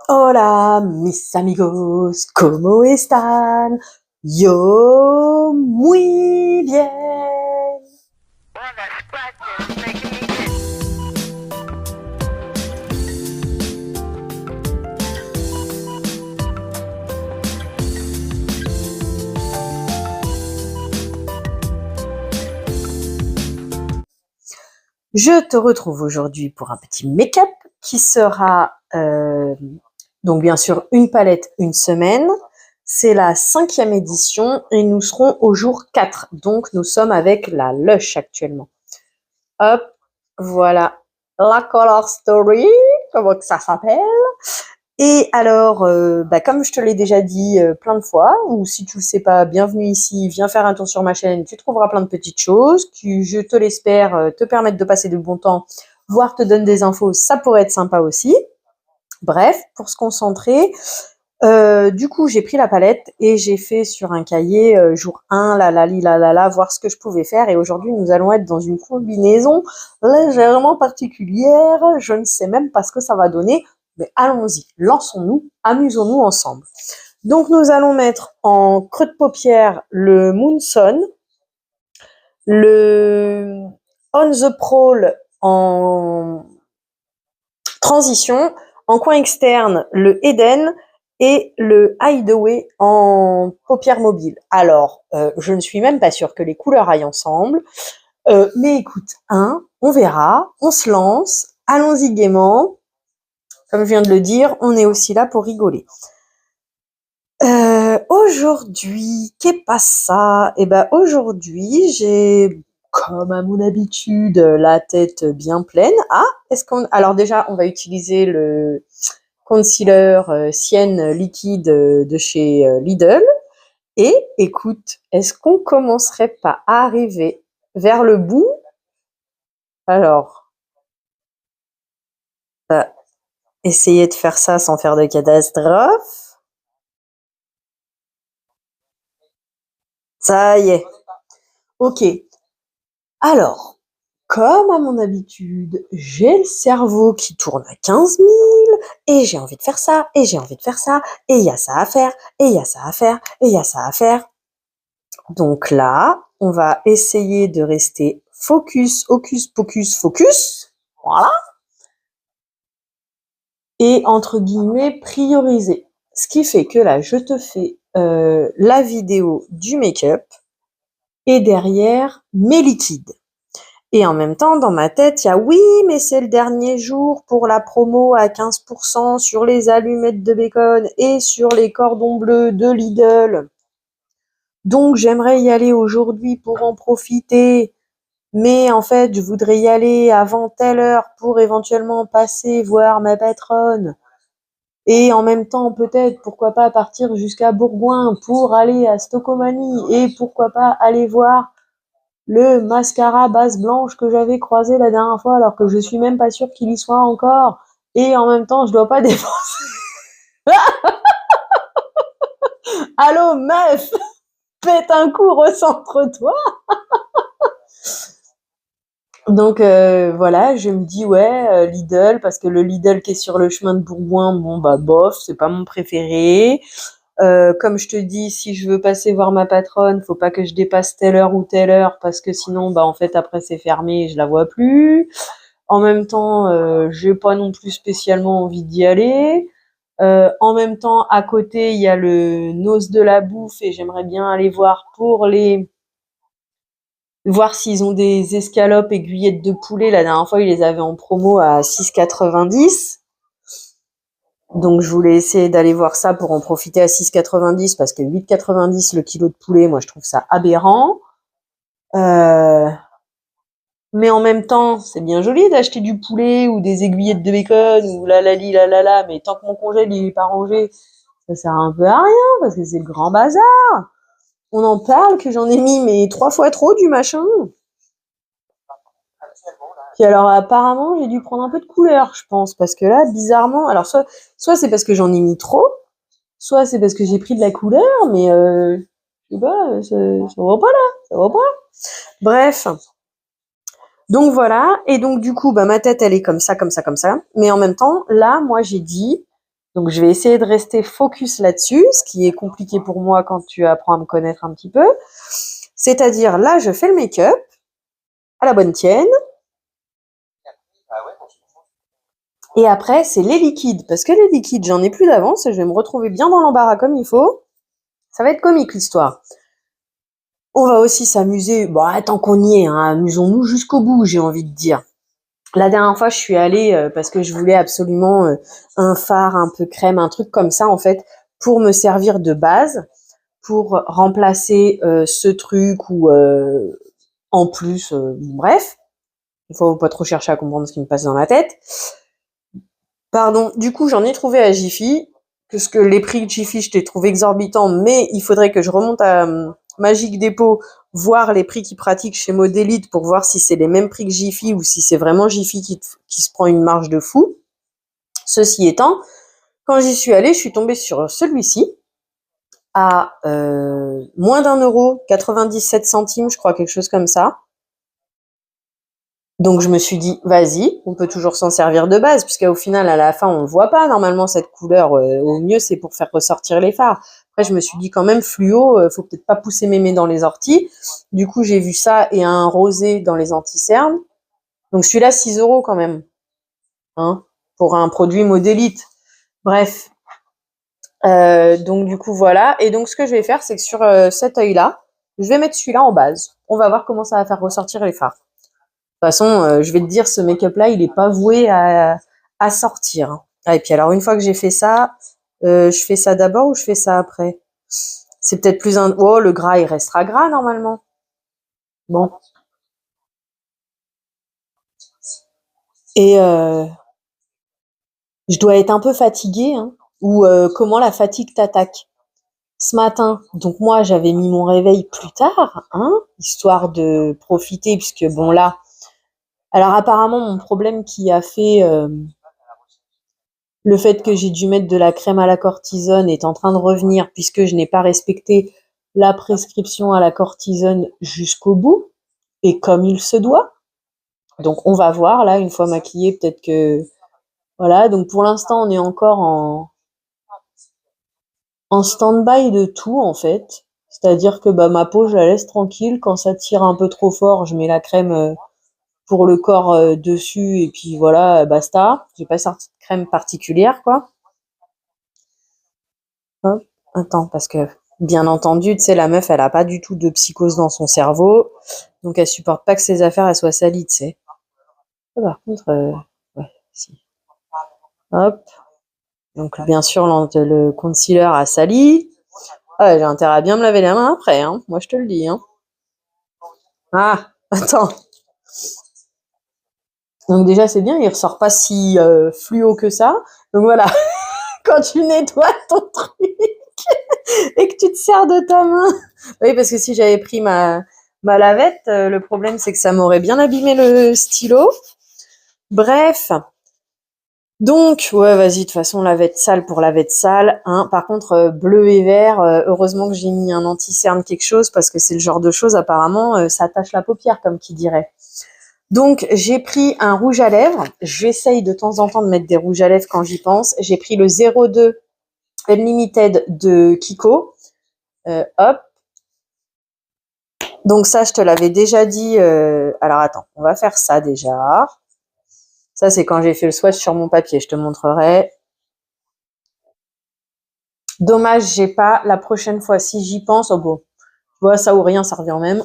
Hola, mis amigos, ¿cómo están? Yo muy bien. Je te retrouve aujourd'hui pour un petit make-up qui sera donc bien sûr une palette, une semaine. C'est la 5e édition et nous serons au jour 4. Donc nous sommes avec la Lush actuellement. Hop, voilà la Color Story, comment que ça s'appelle. Et alors, comme je te l'ai déjà dit plein de fois, ou si tu le sais pas, bienvenue ici, viens faire un tour sur ma chaîne, tu trouveras plein de petites choses qui, je te l'espère, te permettent de passer de bon temps, voire te donne des infos, ça pourrait être sympa aussi. Bref, pour se concentrer, du coup, j'ai pris la palette et j'ai fait sur un cahier jour 1, la, voir ce que je pouvais faire. Et aujourd'hui, nous allons être dans une combinaison légèrement particulière. Je ne sais même pas ce que ça va donner, mais allons-y, lançons-nous, amusons-nous ensemble. Donc, nous allons mettre en creux de paupière le Moonson, le On the Prowl en transition, en coin externe, le Eden et le Hideaway en paupière mobile. Alors, je ne suis même pas sûre que les couleurs aillent ensemble, mais écoute, on verra, on se lance, allons-y gaiement. Comme je viens de le dire, on est aussi là pour rigoler. Aujourd'hui, qu'est pas ça? Eh ben aujourd'hui, j'ai, comme à mon habitude, la tête bien pleine. Alors déjà, on va utiliser le concealer Sienne liquide de chez Lidl. Et écoute, est-ce qu'on commencerait pas à arriver vers le bout? Alors, essayer de faire ça sans faire de catastrophe. Ça y est. Ok. Alors, comme à mon habitude, j'ai le cerveau qui tourne à 15 000 et j'ai envie de faire ça, et j'ai envie de faire ça, et il y a ça à faire, et il y a ça à faire, et il y a ça à faire. Donc là, on va essayer de rester focus, hocus pocus, focus. Voilà. Et entre guillemets, prioriser. Ce qui fait que là, je te fais la vidéo du make-up et derrière mes liquides. Et en même temps, dans ma tête, il y a oui, mais c'est le dernier jour pour la promo à 15% sur les allumettes de bacon et sur les cordons bleus de Lidl. Donc j'aimerais y aller aujourd'hui pour en profiter. Mais en fait, je voudrais y aller avant telle heure pour éventuellement passer voir ma patronne. Et en même temps, peut-être, pourquoi pas partir jusqu'à Bourgoin pour aller à Stocomanie et pourquoi pas aller voir le mascara base blanche que j'avais croisé la dernière fois alors que je suis même pas sûre qu'il y soit encore. Et en même temps, je dois pas dépenser. Allô, meuf! Pète un coup, recentre-toi! Donc voilà, je me dis ouais, Lidl, parce que le Lidl qui est sur le chemin de Bourgoin, bon bah bof, c'est pas mon préféré. Comme je te dis, si je veux passer voir ma patronne, faut pas que je dépasse telle heure ou telle heure, parce que sinon, bah en fait après c'est fermé et je la vois plus. En même temps, j'ai pas non plus spécialement envie d'y aller. En même temps, à côté, il y a le Nose de la bouffe et j'aimerais bien aller voir s'ils ont des escalopes aiguillettes de poulet. La dernière fois, ils les avaient en promo à 6,90. Donc, je voulais essayer d'aller voir ça pour en profiter à 6,90 parce que 8,90 le kilo de poulet, moi, je trouve ça aberrant. Mais en même temps, c'est bien joli d'acheter du poulet ou des aiguillettes de bacon ou la, mais tant que mon congèle il est pas rangé, ça sert un peu à rien parce que c'est le grand bazar. On en parle que j'en ai mis mais 3 fois trop du machin. Puis alors apparemment j'ai dû prendre un peu de couleur, je pense, parce que là bizarrement, alors soit c'est parce que j'en ai mis trop, soit c'est parce que j'ai pris de la couleur, mais je sais pas, ça va pas là, ça va pas. Bref. Donc voilà, et donc du coup, bah ma tête elle est comme ça, comme ça, comme ça. Mais en même temps, là, moi j'ai dit, Donc, je vais essayer de rester focus là-dessus, ce qui est compliqué pour moi quand tu apprends à me connaître un petit peu. C'est-à-dire, là, je fais le make-up à la bonne tienne. Et après, c'est les liquides. Parce que les liquides, j'en ai plus d'avance et je vais me retrouver bien dans l'embarras comme il faut. Ça va être comique, l'histoire. On va aussi s'amuser. Bon, tant qu'on y est, hein, amusons-nous jusqu'au bout, j'ai envie de dire. La dernière fois, je suis allée parce que je voulais absolument un fard, un peu crème, un truc comme ça, en fait, pour me servir de base, pour remplacer ce truc ou en plus, bref. Il faut pas trop chercher à comprendre ce qui me passe dans la tête. Pardon, du coup, j'en ai trouvé à Jiffy, parce que les prix de Jiffy, je les trouve exorbitants, mais il faudrait que je remonte à Magic Depot, voir les prix qu'ils pratiquent chez Modélite pour voir si c'est les mêmes prix que Jiffy ou si c'est vraiment Jiffy qui se prend une marge de fou. Ceci étant, quand j'y suis allée, je suis tombée sur celui-ci à moins d'1 euro, 97 centimes, je crois, quelque chose comme ça. Donc je me suis dit, vas-y, on peut toujours s'en servir de base, puisqu'au final, à la fin, on ne voit pas normalement cette couleur. Au mieux, c'est pour faire ressortir les fards. Après, je me suis dit quand même, fluo, faut peut-être pas pousser mémé dans les orties. Du coup, j'ai vu ça et un rosé dans les anti-cernes. Donc celui-là, 6 euros quand même, hein, pour un produit Modélite. Bref. Donc du coup, voilà. Et donc ce que je vais faire, c'est que sur cet œil-là, je vais mettre celui-là en base. On va voir comment ça va faire ressortir les fards. De toute façon, je vais te dire, ce make-up-là, il est pas voué à sortir. Ah, et puis alors, une fois que j'ai fait ça, je fais ça d'abord ou je fais ça après? C'est peut-être plus un... Oh, le gras, il restera gras, normalement. Bon. Et je dois être un peu fatiguée, hein. Ou comment la fatigue t'attaque. Ce matin, donc moi, j'avais mis mon réveil plus tard, hein, histoire de profiter, puisque bon, là... Alors, apparemment, mon problème qui a fait... le fait que j'ai dû mettre de la crème à la cortisone est en train de revenir puisque je n'ai pas respecté la prescription à la cortisone jusqu'au bout et comme il se doit. Donc on va voir là, une fois maquillée, peut-être que voilà. Donc pour l'instant, on est encore en stand-by de tout en fait. C'est-à-dire que bah ma peau, je la laisse tranquille. Quand ça tire un peu trop fort, je mets la crème pour le corps dessus et puis voilà, basta. J'ai pas sorti de crème particulière quoi. Hop, attends, parce que, bien entendu, tu sais, la meuf, elle a pas du tout de psychose dans son cerveau, donc elle supporte pas que ses affaires, elles soient salies, tu sais. Par contre, ouais, si. Hop. Donc, bien sûr, le concealer a sali. Ah, ouais, j'ai intérêt à bien me laver les mains après, hein. Moi, je te le dis, hein. Ah, attends. Donc, déjà, c'est bien, il ressort pas si fluo que ça. Donc, voilà. Quand tu nettoies ton truc et que tu te sers de ta main. Oui, parce que si j'avais pris ma lavette, le problème c'est que ça m'aurait bien abîmé le stylo. Bref. Donc, ouais, vas-y, de toute façon, lavette sale pour lavette sale. Hein. Par contre, bleu et vert, heureusement que j'ai mis un anti-cerne quelque chose, parce que c'est le genre de choses, apparemment, ça attache la paupière, comme qui dirait. Donc, j'ai pris un rouge à lèvres. J'essaye de temps en temps de mettre des rouges à lèvres quand j'y pense. J'ai pris le 02 Unlimited de Kiko. Hop. Donc ça, je te l'avais déjà dit. Alors attends, on va faire ça déjà. Ça, c'est quand j'ai fait le swatch sur mon papier. Je te montrerai. Dommage, j'ai pas. La prochaine fois, si j'y pense, oh bon, tu vois, ça ou rien, ça revient au même.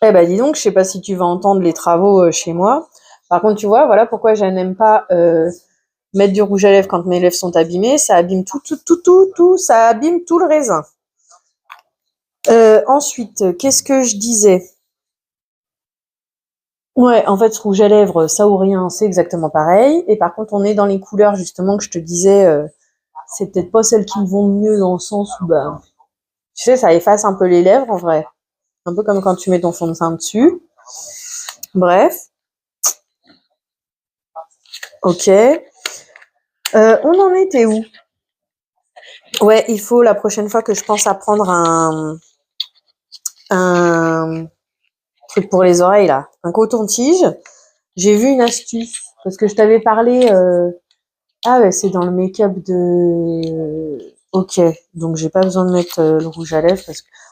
Eh ben, dis donc, je sais pas si tu vas entendre les travaux chez moi. Par contre, tu vois, voilà pourquoi je n'aime pas mettre du rouge à lèvres quand mes lèvres sont abîmées. Ça abîme tout. Ça abîme tout le raisin. Ensuite, qu'est-ce que je disais? Ouais, en fait, ce rouge à lèvres, ça ou rien, c'est exactement pareil. Et par contre, on est dans les couleurs, justement, que je te disais, c'est peut-être pas celles qui me vont le mieux dans le sens où, bah, tu sais, ça efface un peu les lèvres, en vrai. Un peu comme quand tu mets ton fond de teint dessus. Bref. Ok. On en était où? Ouais, il faut la prochaine fois que je pense à prendre un truc pour les oreilles là, un coton-tige. J'ai vu une astuce parce que je t'avais parlé. Ah ouais, c'est dans le make-up de. Ok, donc j'ai pas besoin de mettre le rouge à lèvres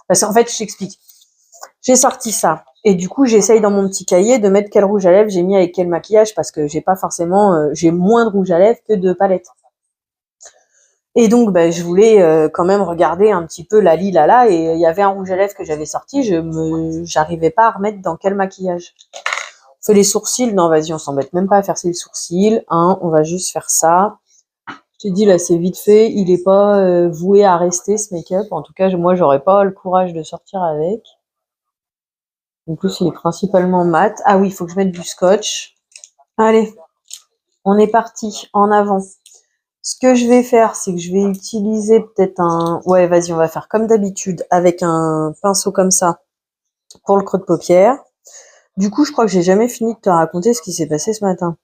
parce qu'en fait, je t'explique. J'ai sorti ça et du coup, j'essaye dans mon petit cahier de mettre quel rouge à lèvres j'ai mis avec quel maquillage parce que j'ai pas forcément, j'ai moins de rouge à lèvres que de palette. Et donc, ben, je voulais quand même regarder un petit peu la là et il y avait un rouge à lèvres que j'avais sorti, j'arrivais pas à remettre dans quel maquillage. On fait les sourcils, non vas-y, on s'embête même pas à faire les sourcils, hein, on va juste faire ça. Je t'ai dit là, c'est vite fait, il est pas voué à rester ce make-up. En tout cas, moi, j'aurais pas le courage de sortir avec. En plus, il est principalement mat. Ah oui, il faut que je mette du scotch. Allez, on est parti, en avant. Ce que je vais faire, c'est que je vais utiliser peut-être un... Ouais, vas-y, on va faire comme d'habitude, avec un pinceau comme ça, pour le creux de paupière. Du coup, je crois que j'ai jamais fini de te raconter ce qui s'est passé ce matin.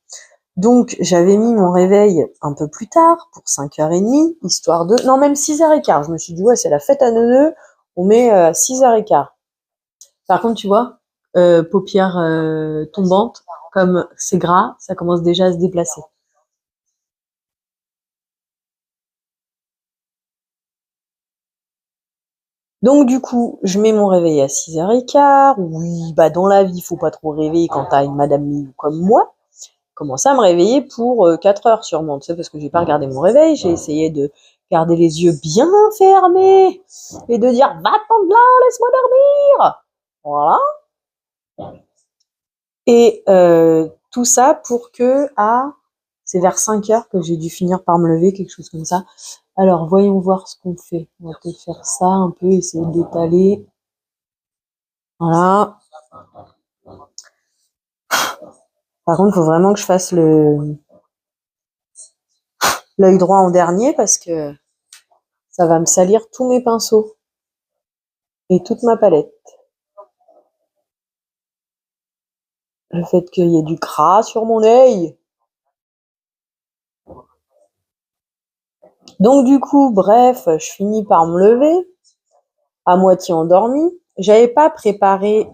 Donc, j'avais mis mon réveil un peu plus tard, pour 5h30, histoire de... Non, même 6h15. Je me suis dit, ouais, c'est la fête à neuneux, on met 6h15. Par contre, tu vois, paupières tombantes, comme c'est gras, ça commence déjà à se déplacer. Donc du coup, je mets mon réveil à 6h15. Oui, bah dans la vie, il faut pas trop rêver quand t'as une madame Mille comme moi. Commence à me réveiller pour 4 heures sûrement, tu sais, parce que j'ai pas regardé mon réveil, j'ai essayé de garder les yeux bien fermés et de dire va-t'en de là, laisse-moi dormir. Voilà. Et tout ça pour que c'est vers 5h que j'ai dû finir par me lever, quelque chose comme ça. Alors voyons voir ce qu'on fait. On va peut-être faire ça un peu, essayer d'étaler. Voilà. Par contre, il faut vraiment que je fasse l'œil droit en dernier parce que ça va me salir tous mes pinceaux et toute ma palette. Le fait qu'il y ait du gras sur mon œil. Donc du coup, bref, je finis par me lever, à moitié endormie. J'avais pas préparé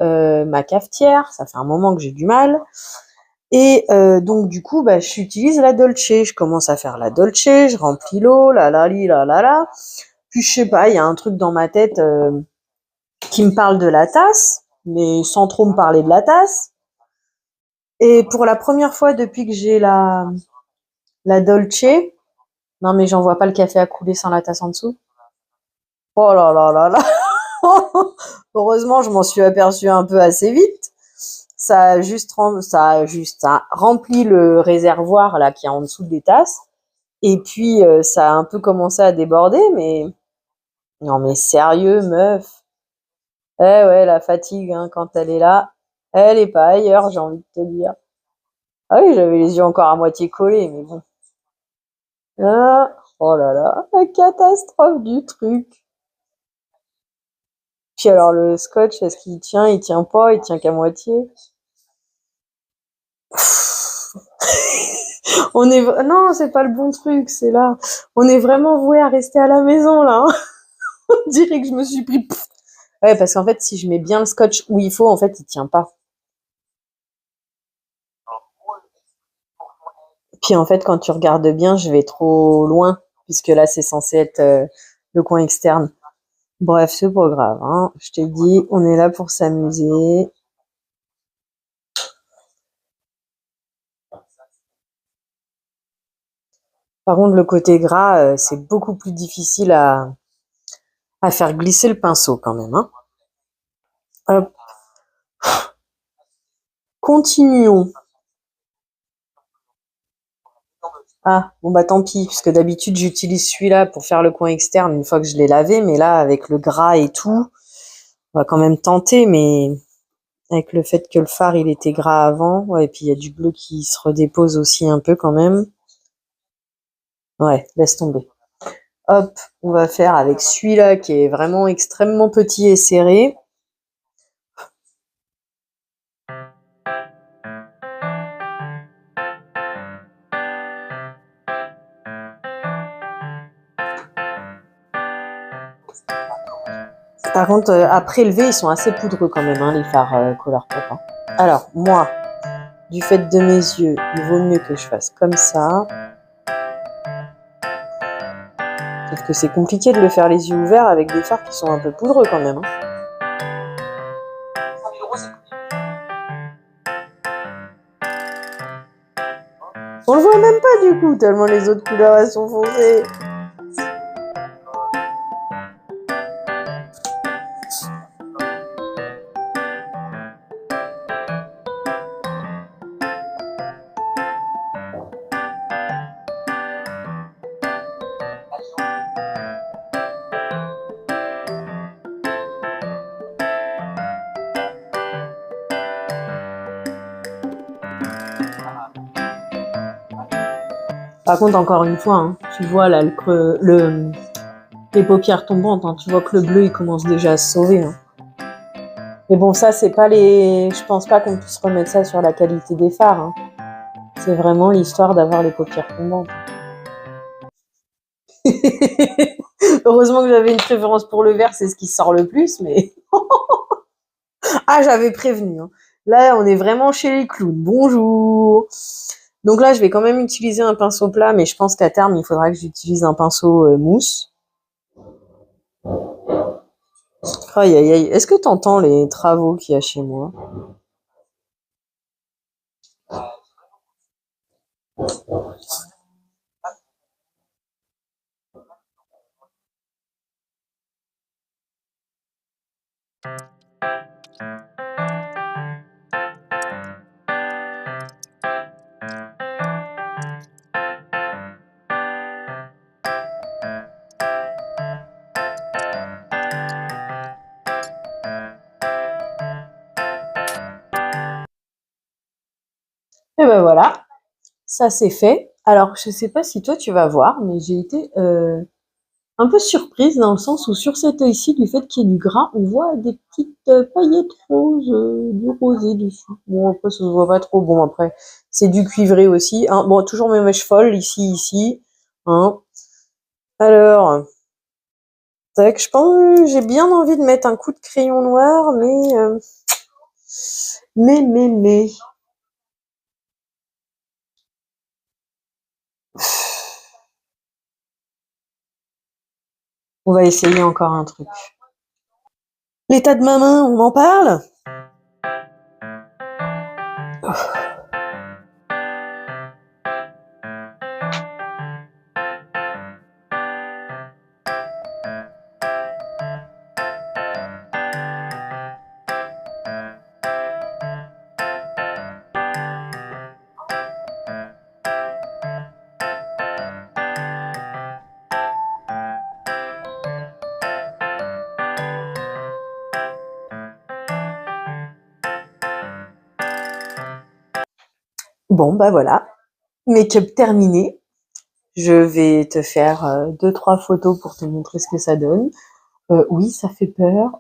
ma cafetière, ça fait un moment que j'ai du mal. Et donc du coup, bah, j'utilise la Dolce. Je commence à faire la Dolce, je remplis l'eau, la. Puis je sais pas, il y a un truc dans ma tête qui me parle de la tasse, mais sans trop me parler de la tasse. Et pour la première fois depuis que j'ai la Dolce, non mais j'en vois pas le café à couler sans la tasse en dessous. Oh là là là là. Heureusement, je m'en suis aperçue un peu assez vite. Ça a rempli le réservoir là qui est en dessous des tasses. Et puis ça a un peu commencé à déborder, mais non mais sérieux, meuf. Eh ouais, la fatigue, hein, quand elle est là, elle est pas ailleurs, j'ai envie de te dire. Ah oui, j'avais les yeux encore à moitié collés, mais bon. Ah, oh là là, la catastrophe du truc. Puis alors le scotch, est-ce qu'il tient? Il tient pas, il tient qu'à moitié. Non, c'est pas le bon truc, c'est là. On est vraiment voué à rester à la maison là, hein. On dirait que je me suis pris. Ouais, parce qu'en fait, si je mets bien le scotch où il faut, en fait, il tient pas. Puis en fait, quand tu regardes bien, je vais trop loin, puisque là, c'est censé être le coin externe. Bref, c'est pas grave, hein. Je t'ai dit, on est là pour s'amuser. Par contre, le côté gras, c'est beaucoup plus difficile à faire glisser le pinceau quand même, hein. Hop, continuons. Ah, bon bah tant pis, parce que d'habitude j'utilise celui-là pour faire le coin externe une fois que je l'ai lavé, mais là avec le gras et tout, on va quand même tenter, mais avec le fait que le fard il était gras avant, ouais, et puis il y a du bleu qui se redépose aussi un peu quand même. Ouais, laisse tomber. Hop, on va faire avec celui-là qui est vraiment extrêmement petit et serré. Par contre, à prélever, ils sont assez poudreux quand même, hein, les fards Colourpop. Hein. Alors, moi, du fait de mes yeux, il vaut mieux que je fasse comme ça. Sauf que c'est compliqué de le faire les yeux ouverts avec des fards qui sont un peu poudreux quand même. Hein. On le voit même pas du coup, tellement les autres couleurs elles sont foncées. Par contre, encore une fois, hein, tu vois là les paupières tombantes, hein, tu vois que le bleu il commence déjà à se sauver. Hein. Mais bon, ça c'est pas les. Je pense pas qu'on puisse remettre ça sur la qualité des fards. Hein. C'est vraiment l'histoire d'avoir les paupières tombantes. Heureusement que j'avais une préférence pour le vert, c'est ce qui sort le plus, mais. Ah, j'avais prévenu. Hein. Là, on est vraiment chez les clowns. Bonjour. Donc là, je vais quand même utiliser un pinceau plat, mais je pense qu'à terme, il faudra que j'utilise un pinceau mousse. Aïe, aïe, aïe. Est-ce que tu entends les travaux qu'il y a chez moi? Et ben voilà, ça c'est fait. Alors, je sais pas si toi tu vas voir, mais j'ai été un peu surprise dans le sens où sur cet œil-ci, du fait qu'il y ait du gras, on voit des petites paillettes roses, du rosé dessus. Bon, après, ça se voit pas trop. Bon, après, c'est du cuivré aussi. Hein. Bon, toujours mes mèches folles, ici. Hein. Alors, tac, je pense que j'ai bien envie de mettre un coup de crayon noir, mais. On va essayer encore un truc. L'état de ma main, on en parle? Bon, bah voilà. Make-up terminé. Je vais te faire 2-3 photos pour te montrer ce que ça donne. Oui, ça fait peur.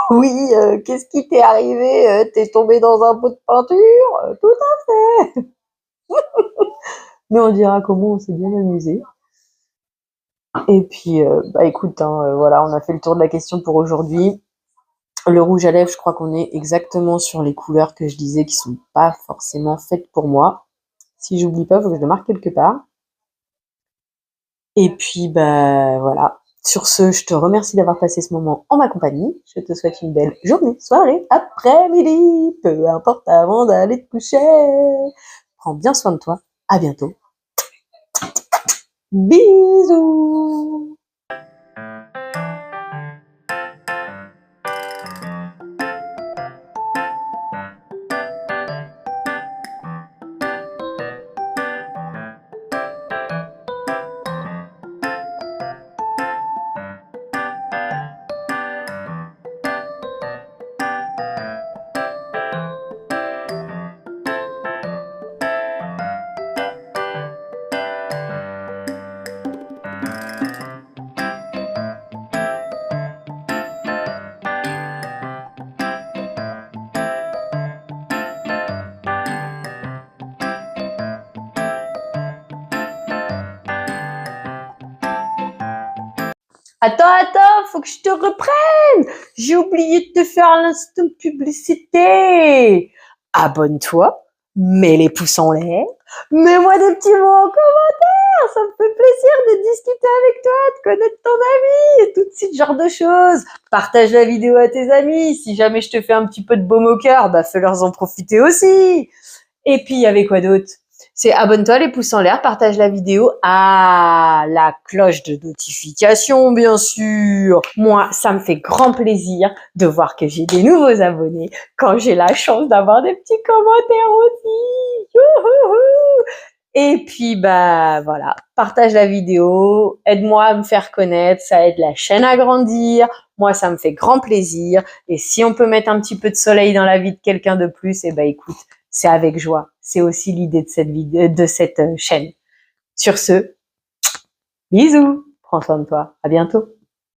Oui, qu'est-ce qui t'est arrivé? T'es tombé dans un pot de peinture? Tout à fait. Mais on dira comment on s'est bien amusé. Et puis, bah écoute, hein, voilà, on a fait le tour de la question pour aujourd'hui. Le rouge à lèvres, je crois qu'on est exactement sur les couleurs que je disais qui sont pas forcément faites pour moi. Si j'oublie pas, il faut que je le marque quelque part. Et puis, bah voilà. Sur ce, je te remercie d'avoir passé ce moment en ma compagnie. Je te souhaite une belle journée, soirée, après-midi, peu importe avant d'aller te coucher. Prends bien soin de toi. À bientôt. Bisous. Attends, faut que je te reprenne. J'ai oublié de te faire l'instant publicité. Abonne-toi, mets les pouces en l'air, mets-moi des petits mots en commentaire, ça me fait plaisir de discuter avec toi, de connaître ton ami et tout ce genre de choses. Partage la vidéo à tes amis, si jamais je te fais un petit peu de baume au cœur, bah fais-leur en profiter aussi. Et puis, il y avait quoi d'autre? C'est abonne-toi, les pouces en l'air, partage la vidéo. Ah, la cloche de notification, bien sûr. Moi, ça me fait grand plaisir de voir que j'ai des nouveaux abonnés quand j'ai la chance d'avoir des petits commentaires aussi. Youhouhou. Et puis, bah voilà, partage la vidéo, aide-moi à me faire connaître, ça aide la chaîne à grandir. Moi, ça me fait grand plaisir. Et si on peut mettre un petit peu de soleil dans la vie de quelqu'un de plus, eh ben écoute, c'est avec joie. C'est aussi l'idée de cette vidéo, de cette chaîne. Sur ce, bisous, prends soin de toi, à bientôt.